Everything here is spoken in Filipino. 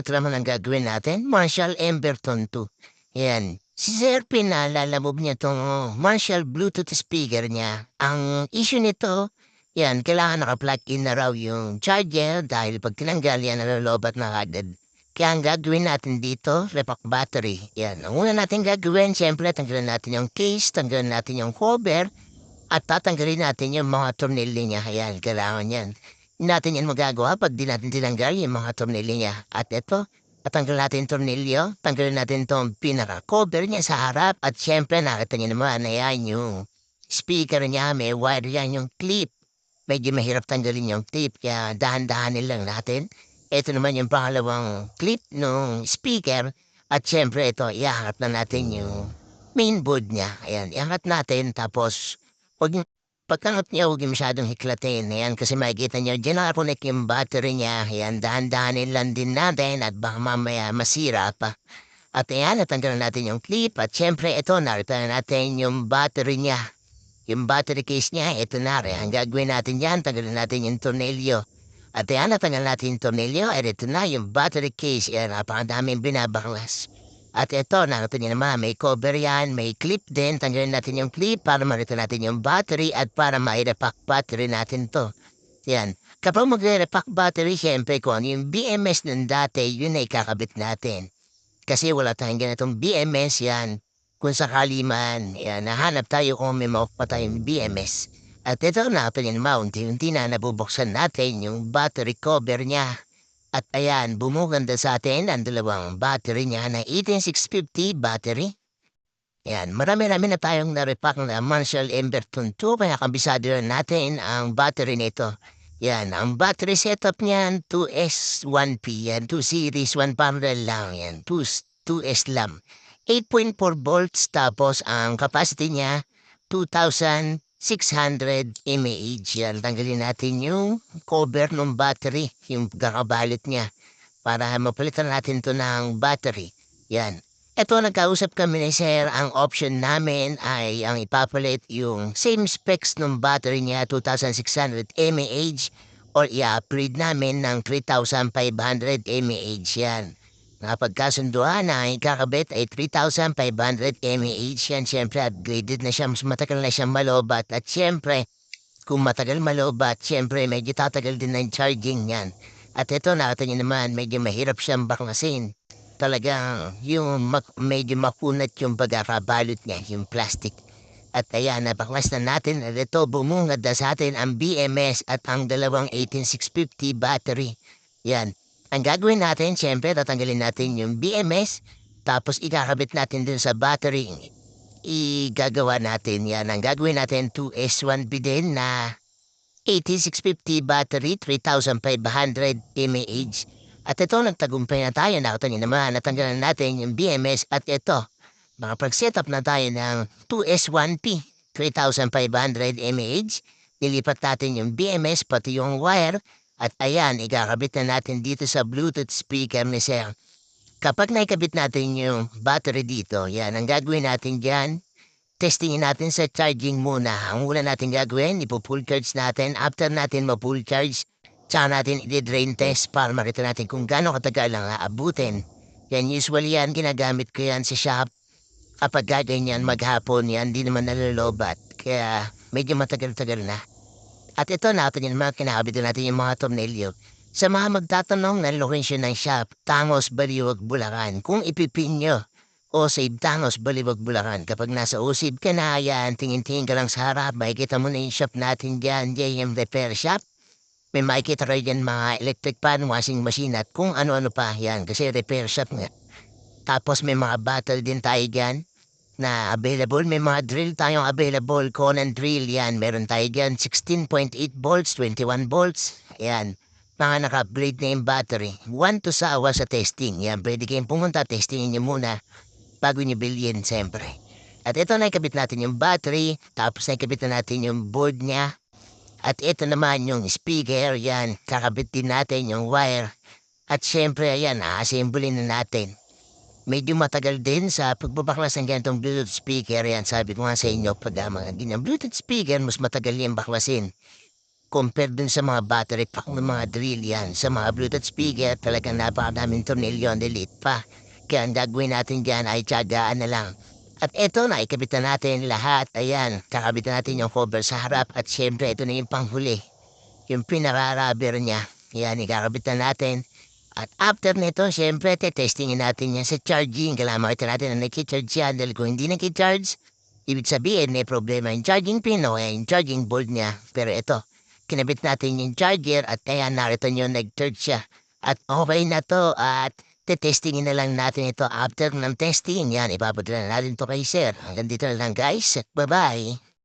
ito naman ang gagawin natin, Marshall Emberton 2. Yan. Si Sir pinalalamove niya itong Marshall Bluetooth speaker niya. Ang issue nito, yan, kailangan naka-plug in na raw yung charger dahil pag tinanggal yan, nalolobat na agad. Kaya ang gagawin natin dito, repack battery. Yan. Ang una natin gagawin, siyempre, tanggalin natin yung case, tanggalin natin yung cover, at tatanggalin natin yung mga tornilyo niya. Ayan, kailangan yan. Hindi natin yan magagawa pag di natin tinanggal yung mga tornilyo niya. At ito, tatanggal natin yung tornilyo, tanggalin natin itong pinaka-cover niya sa harap. At syempre, nakita niyo naman na yan yung speaker niya, may wire yan yung clip. Medyo mahirap tanggalin yung clip, kaya dahan-dahanin lang natin. Ito naman yung pangalawang clip ng speaker. At syempre, ito, iangat na natin yung mainboard niya. Ayan, iangat natin, tapos huwag yung pagkangat niya, huwag yung masyadong hiklatin. Ayan, kasi makikita niyo, dyan nakakunik yung battery niya. Ayan, dahan-dahanin lang din natin at baka mamaya masira pa. At ayan, natanggalan natin yung clip. At syempre, ito, narito na natin yung battery niya. Yung battery case niya, ito na rin. Ang gagawin natin yan, tanggalin natin yung tornilyo. At ayan, natanggal natin yung tornilyo. At ito na yung battery case. Ayan, napakadaming binabaklas. At ito, nakita niyo naman, may cover yan, may clip din. Tanggalin natin yung clip para marito natin yung battery at para ma-repack battery natin to. Yan. Kapag magre-repack battery, syempre kung ano yung BMS ng dati, yun ay kakabit natin. Kasi wala tayong ganitong BMS yan. Kung sakali man, yan, nahanap tayo kung may mauk pa tayong BMS. At ito, nakita niyo naman, unti-unti na nabubuksan natin yung battery cover niya. At ayan, bumuganda sa atin ang dalawang battery niya na 18650 battery. Ayan, marami-rami na tayong na-repack na Marshall Emberton 2 kaya kabisado na natin ang battery nito. Yan, ang battery setup niyan 2S1P, yan, 2 series, 1 parallel lang, yan, 2S lang. 8.4 volts tapos ang capacity niya 2,600 mAh. Yan, tanggalin natin yung cover ng battery, yung kakabalit niya, para mapalitan natin to ng battery. Yan. Ito, nagkausap kami ni Sir, ang option namin ay ang ipapalit yung same specs ng battery niya, 2,600 mAh, or i-upgrade namin ng 3,500 mAh yan. Napagkasunduan na ikakabit ay 3,500 mAh yan. Siyempre, upgraded na siya, mas matagal na siyang malobat. At siyempre, kung matagal malobat, siyempre, medyo tatagal din ng charging yan. At ito, nakita niyo naman, medyo mahirap siyang baklasin. Talagang yung medyo makunat yung pagkakabalot niya, yung plastic. At ayan, napaklas na natin at ito bumungad na sa atin ang BMS at ang dalawang 18650 battery. Yan. Ang gagawin natin, syempre, tatanggalin natin yung BMS, tapos ikakabit natin din sa battery. Igagawa natin yan. Ang gagawin natin, 2S1B din na 18650 battery, 3,500 mAh. At ito, nagtagumpay na tayo. Nakita niyo naman, natanggalan natin yung BMS at ito, makapag-setup na tayo ng 2S1P, 3,500 mAh. Nilipat natin yung BMS, pati yung wire. At ayan, ikakabit na natin dito sa Bluetooth speaker ni Sir. Kapag naikabit natin yung battery dito, yan, ang gagawin natin dyan, testingin natin sa charging muna. Ang una natin gagawin, ipo-full charge natin. After natin ma-full charge, tsaka natin i-drain test para makita natin kung gaano katagal ang aabutin. Yan, usually yan, ginagamit ko yan sa shop. Kapag gaganyan maghapon yan, di naman nalolobat. Kaya medyo matagal-tagal na. At ito natin yung mga kinakabit natin yung mga tornilyo. Sa mga magtatanong ng location ng shop, Tangos, Baliwag, Bulacan. Kung ipipin nyo, Osib, Tangos, Baliwag, Bulacan. Kapag nasa Osib ka na, yan, tingin-tingin ka lang sa harap, makikita mo na yung shop natin dyan, JM Repair Shop. May makikita rin dyan mga electric pan, washing machine at kung ano-ano pa yan, kasi repair shop nga. Tapos may mga battle din tayo dyan na available. May mga drill tayong available, Conan drill yan. Meron tayo dyan, 16.8 volts, 21 volts. Ayan, mga naka-upgrade na yung battery. 1 to sawa sa testing. Yan, pwede kayong pumunta, testingin nyo muna bago nyo bilhin, siyempre. At ito, naikabit natin yung battery, tapos naikabit na natin yung board niya. At ito naman yung speaker, yan, kakabit din natin yung wire. At syempre, ayan, a-assemble na natin. Medyo matagal din sa pagbabaklas ng ganitong Bluetooth speaker, yan, sabi ko nga sa inyo, pag mga ganyang Bluetooth speaker, mas matagal yung baklasin. compare dun sa mga battery pack ng mga drill yan. Sa mga Bluetooth speaker, talagang napakadaming tornilyo, delete pa. Kaya ang gagawin natin dyan ay tiyagaan na lang. At eto na, ikabitan natin lahat. Ayan, kakabitan natin yung cover sa harap. At syempre, ito na yung panghuli. Yung pinaka-rubber niya. Yan, ikakabitan natin. At after nito, syempre, testingin natin yan sa charging. Kailangan makita natin na nakicharge yan. Dahil kung hindi nakicharge, ibig sabihin may problema yung charging pin o yung charging board niya. Pero ito, kinabit natin yung charger at kaya narito nyo nag-charge siya. At okay na to at testingin na lang natin ito after ng testing. Yan, ipapadala na natin to kay sir. Hanggang dito na lang guys. Bye-bye.